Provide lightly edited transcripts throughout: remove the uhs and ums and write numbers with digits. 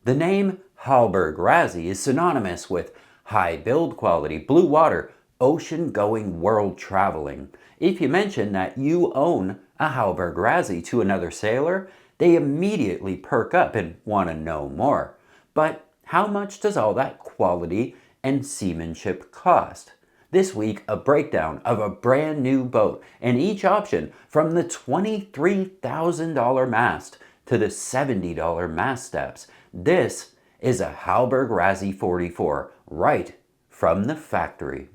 The name Hallberg Rassy is synonymous with high build quality, blue water, ocean-going, world-traveling. If you mention that you own a Hallberg Rassy to another sailor, they immediately perk up and want to know more. But how much does all that quality and seamanship cost? This week, a breakdown of a brand new boat and each option from the $23,000 mast to the $70 mast steps. This is a Hallberg Rassy 44, right from the factory.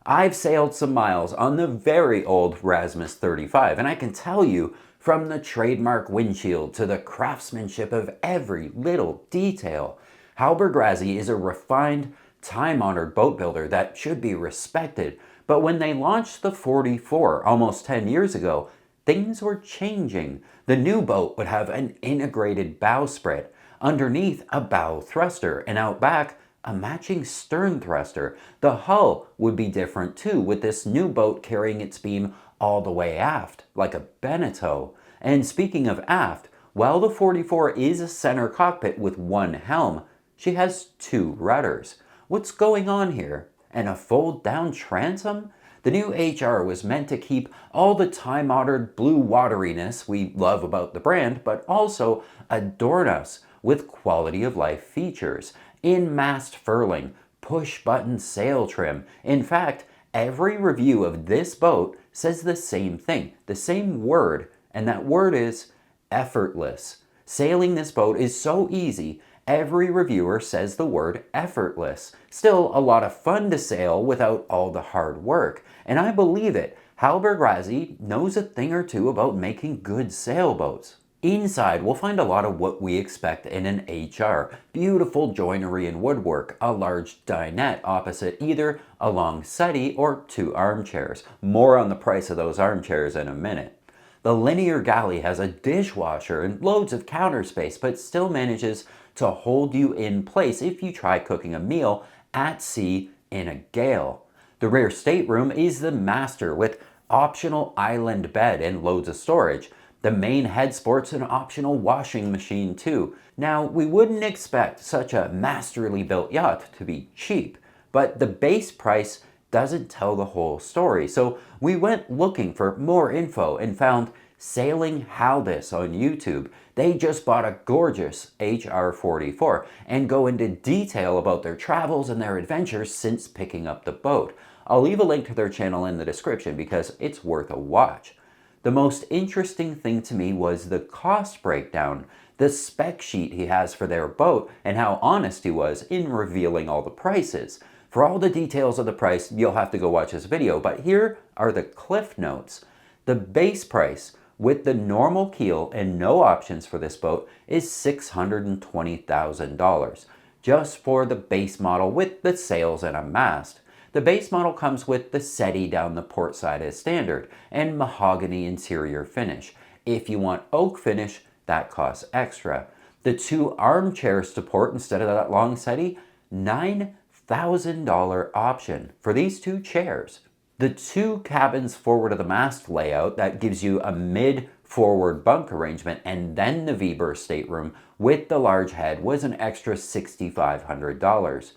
I've sailed some miles on the very old Rasmus 35, and I can tell you, from the trademark windshield to the craftsmanship of every little detail, Hallberg Rassy is a refined, time-honored boat builder that should be respected. But when they launched the 44 almost 10 years ago, things were changing. The new boat would have an integrated bowsprit, underneath a bow thruster, and out back a matching stern thruster. The hull would be different too, with this new boat carrying its beam all the way aft, like a Beneteau. And speaking of aft, while the 44 is a center cockpit with one helm, she has two rudders. What's going on here? And a fold-down transom? The new HR was meant to keep all the time-honored blue wateriness we love about the brand, but also adorn us with quality-of-life features. In-mast furling, push-button sail trim. In fact, every review of this boat says the same thing, the same word, and that word is effortless. Sailing this boat is so easy, every reviewer says the word effortless. Still a lot of fun to sail without all the hard work. And I believe it, Hallberg Rassy knows a thing or two about making good sailboats. Inside, we'll find a lot of what we expect in an HR. Beautiful joinery and woodwork, a large dinette opposite either a long settee or two armchairs. More on the price of those armchairs in a minute. The linear galley has a dishwasher and loads of counter space, but still manages to hold you in place if you try cooking a meal at sea in a gale. The rear stateroom is the master with optional island bed and loads of storage. The main head sports an optional washing machine too. Now, we wouldn't expect such a masterly built yacht to be cheap, but the base price doesn't tell the whole story. So we went looking for more info and found Sailing Haldis on YouTube. They just bought a gorgeous HR44 and go into detail about their travels and their adventures since picking up the boat. I'll leave a link to their channel in the description because it's worth a watch. The most interesting thing to me was the cost breakdown, the spec sheet he has for their boat, and how honest he was in revealing all the prices. For all the details of the price, you'll have to go watch this video, but here are the cliff notes. The base price with the normal keel and no options for this boat is $620,000, just for the base model with the sails and a mast. The base model comes with the settee down the port side as standard and mahogany interior finish. If you want oak finish, that costs extra. The two armchairs to port instead of that long settee, $9,000 option for these two chairs. The two cabins forward of the mast layout that gives you a mid-forward bunk arrangement and then the V-berth stateroom with the large head was an extra $6,500.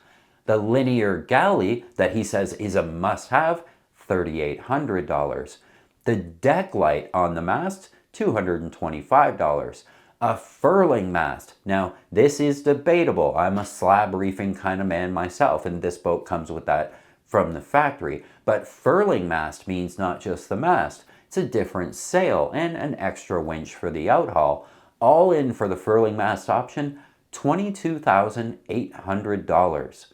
The linear galley that he says is a must-have, $3,800. The deck light on the mast, $225. A furling mast. Now, this is debatable. I'm a slab reefing kind of man myself, and this boat comes with that from the factory. But furling mast means not just the mast. It's a different sail and an extra winch for the outhaul. All in for the furling mast option, $22,800.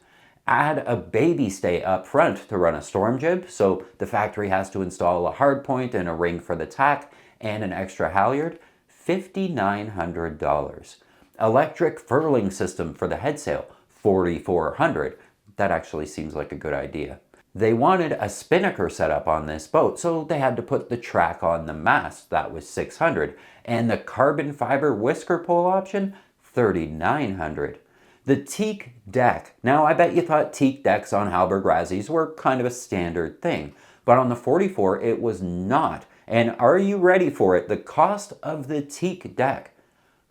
Add a baby stay up front to run a storm jib, so the factory has to install a hard point and a ring for the tack and an extra halyard, $5,900. Electric furling system for the headsail, $4,400. That actually seems like a good idea. They wanted a spinnaker setup on this boat, so they had to put the track on the mast. That was $600. And the carbon fiber whisker pole option, $3,900. The Teak deck. Now, I bet you thought Teak decks on Hallberg Rassys were kind of a standard thing, but on the 44 it was not. And are you ready for it? The cost of the Teak deck,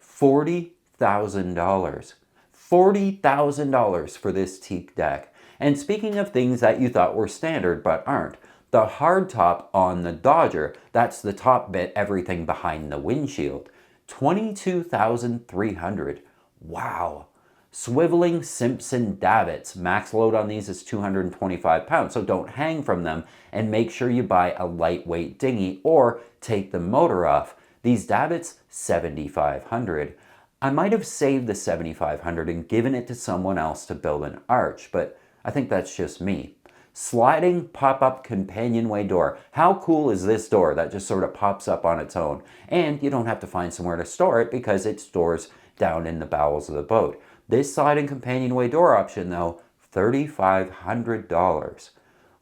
$40,000. $40,000 for this Teak deck. And speaking of things that you thought were standard but aren't, the hardtop on the Dodger, that's the top bit, everything behind the windshield, $22,300. Wow. Swiveling Simpson davits. Max load on these is 225 pounds, so don't hang from them, and make sure you buy a lightweight dinghy or take the motor off. These davits, $7,500. I might have saved the $7,500 and given it to someone else to build an arch, but I think that's just me. Sliding pop-up companionway door. How cool is this door that just sort of pops up on its own? And you don't have to find somewhere to store it because it stores down in the bowels of the boat. This sliding companionway door option though, $3,500.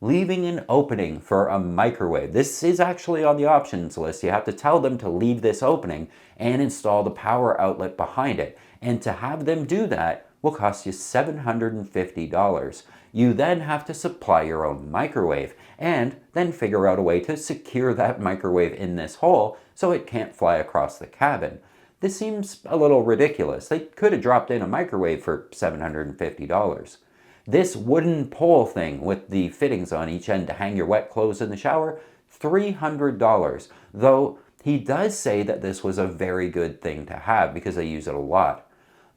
Leaving an opening for a microwave. This is actually on the options list. You have to tell them to leave this opening and install the power outlet behind it. And to have them do that will cost you $750. You then have to supply your own microwave and then figure out a way to secure that microwave in this hole so it can't fly across the cabin. This seems a little ridiculous. They could have dropped in a microwave for $750. This wooden pole thing with the fittings on each end to hang your wet clothes in the shower, $300. Though he does say that this was a very good thing to have because they use it a lot.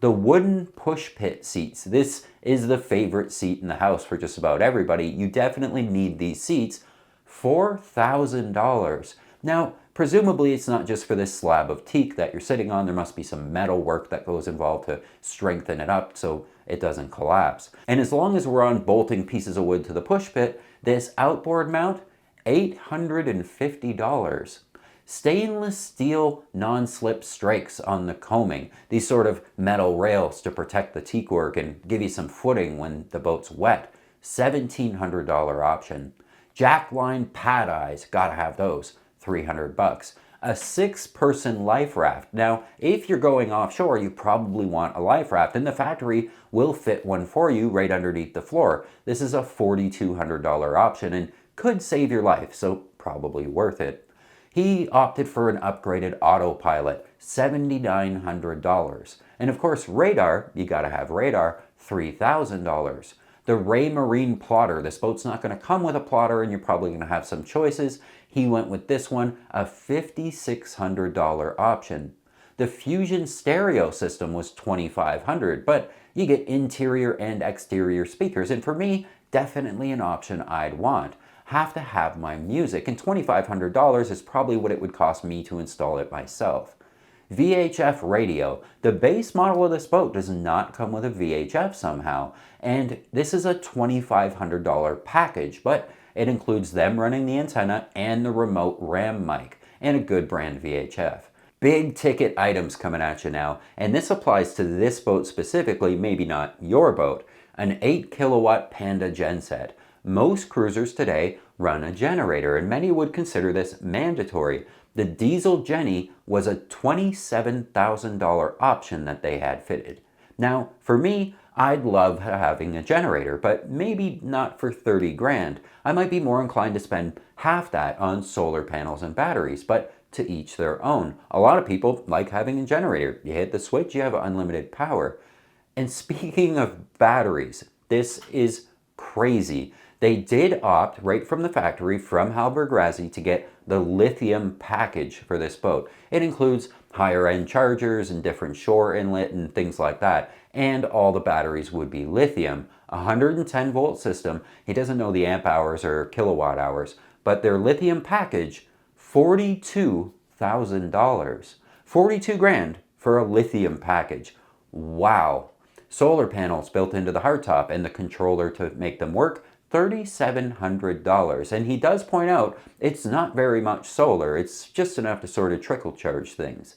The wooden push pit seats. This is the favorite seat in the house for just about everybody. You definitely need these seats. $4,000. Now, presumably it's not just for this slab of teak that you're sitting on. There must be some metal work that goes involved to strengthen it up so it doesn't collapse. And as long as we're on bolting pieces of wood to the push pit, this outboard mount, $850. Stainless steel non-slip strakes on the coaming. These sort of metal rails to protect the teak work and give you some footing when the boat's wet. $1,700 option. Jack line pad eyes, gotta have those. $300. A 6-person life raft. Now, if you're going offshore, you probably want a life raft, and the factory will fit one for you right underneath the floor. This is a $4,200 option and could save your life, so probably worth it. He opted for an upgraded autopilot, $7,900. And of course, radar, you gotta have radar, $3,000. The Ray Marine plotter. This boat's not gonna come with a plotter and you're probably gonna have some choices. He went with this one, a $5,600 option. The Fusion stereo system was $2,500, but you get interior and exterior speakers, and for me, definitely an option I'd want. Have to have my music, and $2,500 is probably what it would cost me to install it myself. VHF Radio. The base model of this boat does not come with a VHF somehow, and this is a $2,500 package, but it includes them running the antenna and the remote RAM mic, and a good brand VHF. Big ticket items coming at you now, and this applies to this boat specifically, maybe not your boat. An 8 kilowatt Panda genset. Most cruisers today run a generator, and many would consider this mandatory. The diesel Jenny was a $27,000 option that they had fitted. Now, for me, I'd love having a generator, but maybe not for 30 grand. I might be more inclined to spend half that on solar panels and batteries, but to each their own. A lot of people like having a generator. You hit the switch, you have unlimited power. And speaking of batteries, this is crazy. They did opt right from the factory from Hallberg Rassy to get the lithium package for this boat. It includes higher end chargers and different shore inlet and things like that. And all the batteries would be lithium. 110 volt system. He doesn't know the amp hours or kilowatt hours, but their lithium package, $42,000. 42 grand for a lithium package. Wow. Solar panels built into the hardtop and the controller to make them work, $3,700. And he does point out it's not very much solar, it's just enough to sort of trickle charge things.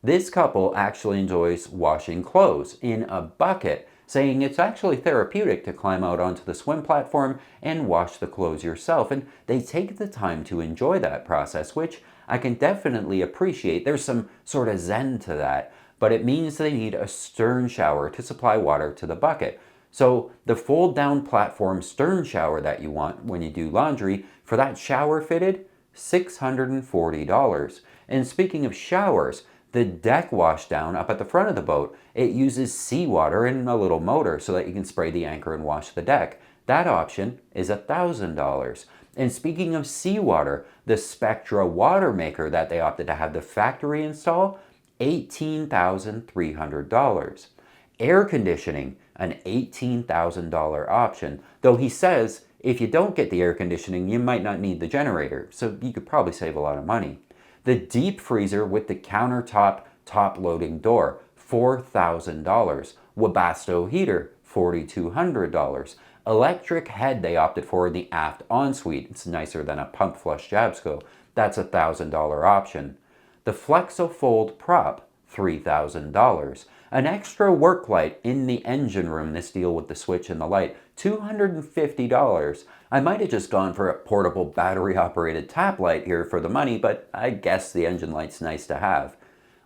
This couple actually enjoys washing clothes in a bucket, saying it's actually therapeutic to climb out onto the swim platform and wash the clothes yourself. And they take the time to enjoy that process, which I can definitely appreciate. There's some sort of zen to that, but it means they need a stern shower to supply water to the bucket. So the fold down platform stern shower that you want when you do laundry, for that shower fitted, $640. And speaking of showers, the deck wash down up at the front of the boat, it uses seawater and a little motor so that you can spray the anchor and wash the deck. That option is $1,000. And speaking of seawater, the Spectra Watermaker that they opted to have the factory install, $18,300. Air conditioning, an $18,000 option, though he says if you don't get the air conditioning, you might not need the generator, so you could probably save a lot of money. The deep freezer with the countertop top-loading door, $4,000. Webasto heater, $4,200. Electric head they opted for in the aft ensuite. It's nicer than a pump flush Jabsco. That's a $1,000 option. The Flexofold prop, $3,000. An extra work light in the engine room, this deal with the switch and the light, $250. I might have just gone for a portable battery-operated tap light here for the money, but I guess the engine light's nice to have.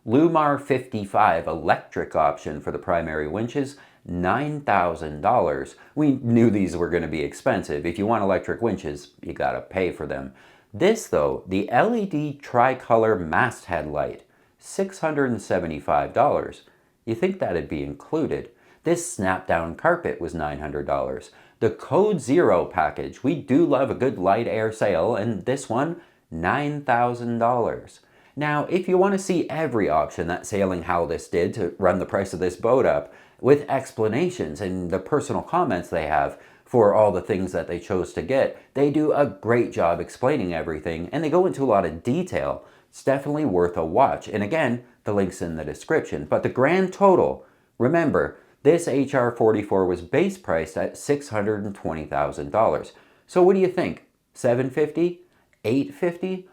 Lumar 55 electric option for the primary winches, $9,000. We knew these were going to be expensive. If you want electric winches, you gotta pay for them. This though, the LED tricolor mast headlight, $675. You think that'd be included. This snap-down carpet was $900. The Code Zero package, we do love a good light air sail, and this one, $9,000. Now, if you want to see every option that Sailing Haldis did to run the price of this boat up, with explanations and the personal comments they have for all the things that they chose to get, they do a great job explaining everything, and they go into a lot of detail. It's definitely worth a watch, and again, the link's in the description. But the grand total, remember, this HR44 was base priced at $620,000. So what do you think? $750,000? $850,000?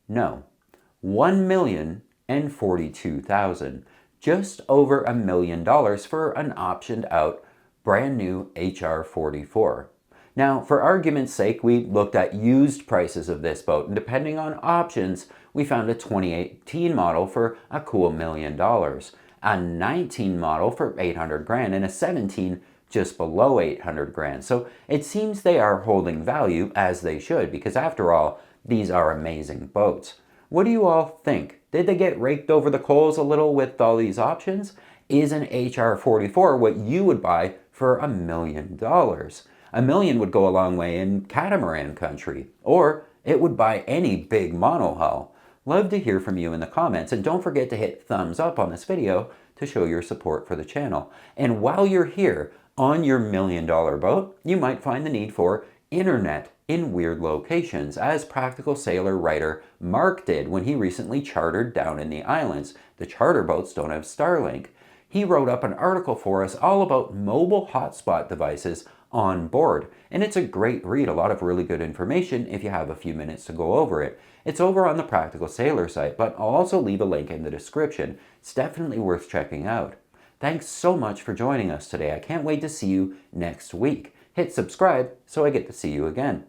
No. $1,042,000. Just over $1 million for an optioned out brand new HR44. Now, for argument's sake, we looked at used prices of this boat, and depending on options, we found a 2018 model for a cool $1 million, a 19 model for 800 grand, and a 17 just below 800 grand. So it seems they are holding value, as they should, because after all, these are amazing boats. What do you all think? Did they get raked over the coals a little with all these options? Is an HR44 what you would buy for $1 million? $1 million would go a long way in catamaran country, or it would buy any big monohull. Love to hear from you in the comments, and don't forget to hit thumbs up on this video to show your support for the channel. And while you're here on your $1 million boat, you might find the need for internet in weird locations, as Practical Sailor writer Mark did when he recently chartered down in the islands. The charter boats don't have Starlink. He wrote up an article for us all about mobile hotspot devices on board, and it's a great read, a lot of really good information if you have a few minutes to go over it. It's over on the Practical Sailor site, but I'll also leave a link in the description. It's definitely worth checking out. Thanks so much for joining us today. I can't wait to see you next week. Hit subscribe so I get to see you again.